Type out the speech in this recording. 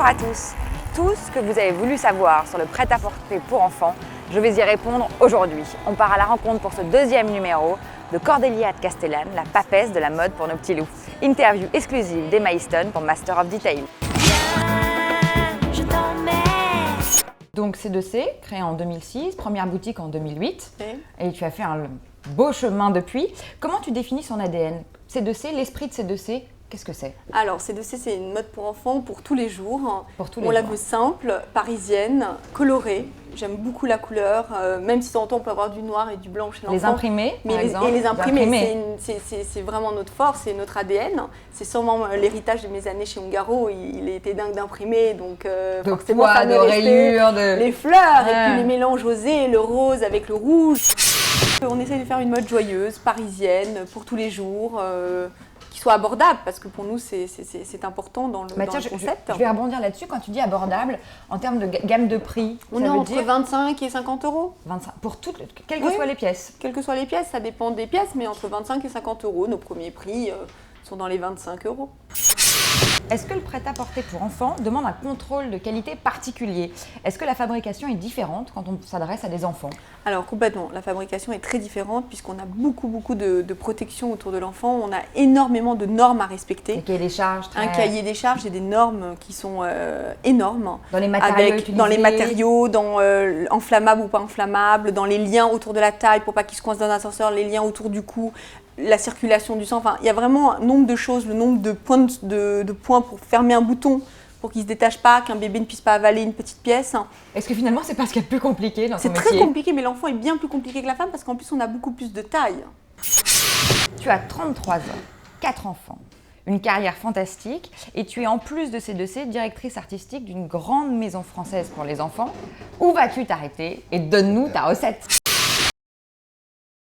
à tous. Tout ce que vous avez voulu savoir sur le prêt-à-porter pour enfants, je vais y répondre aujourd'hui. On part à la rencontre pour ce deuxième numéro de Cordélia de Castellane, la papesse de la mode pour nos petits loups. Interview exclusive d'Emma Easton pour Master of Detail. Donc C2C, créé en 2006, première boutique en 2008, et tu as fait un beau chemin depuis. Comment tu définis son ADN? C2C, l'esprit de C2C, qu'est-ce que c'est? Alors C2C, c'est une mode pour enfants pour tous les jours. Pour tous les on jours. la veut simple, parisienne, colorée. J'aime beaucoup la couleur, même si de temps en temps on peut avoir du noir et du blanc chez l'enfant. Les imprimés, par exemple. Et les imprimés, c'est vraiment notre force, c'est notre ADN. C'est sûrement l'héritage de mes années chez Ungaro. Il était dingue d'imprimer, donc forcément poids, ça de me restait. rayures, Les fleurs, et puis les mélanges osés, le rose avec le rouge. On essaie de faire une mode joyeuse, parisienne, pour tous les jours. Qui soit abordable, parce que pour nous c'est important dans le, dans le concept. Je vais rebondir là-dessus. Quand tu dis abordable, en termes de gamme de prix, on est entre 25 et 50 euros. 25, pour toutes, quelles que soient les pièces. Quelles que soient les pièces, ça dépend des pièces, mais entre 25 et 50 euros. Nos premiers prix sont dans les 25 euros. Est-ce que le prêt-à-porter pour enfants demande un contrôle de qualité particulier? Est-ce que la fabrication est différente quand on s'adresse à des enfants? Alors complètement, la fabrication est très différente puisqu'on a beaucoup de protection autour de l'enfant. On a énormément de normes à respecter. Un cahier des charges. Un cahier des charges et des normes qui sont énormes. Dans les matériaux utilisés. Dans les matériaux, inflammables ou pas inflammables, dans les liens autour de la taille pour pas qu'ils se coincent dans un ascenseur, les liens autour du cou, la circulation du sang. Enfin, il y a vraiment un nombre de choses, le nombre de points pour fermer un bouton pour qu'il ne se détache pas, qu'un bébé ne puisse pas avaler une petite pièce. Est-ce que finalement c'est pas ce qu'il y a de plus compliqué dans ton métier? C'est très compliqué, mais l'enfant est bien plus compliqué que la femme parce qu'en plus on a beaucoup plus de taille. Tu as 33 ans, 4 enfants, une carrière fantastique et tu es en plus de C2C directrice artistique d'une grande maison française pour les enfants. Où vas-tu t'arrêter et donne-nous ta recette?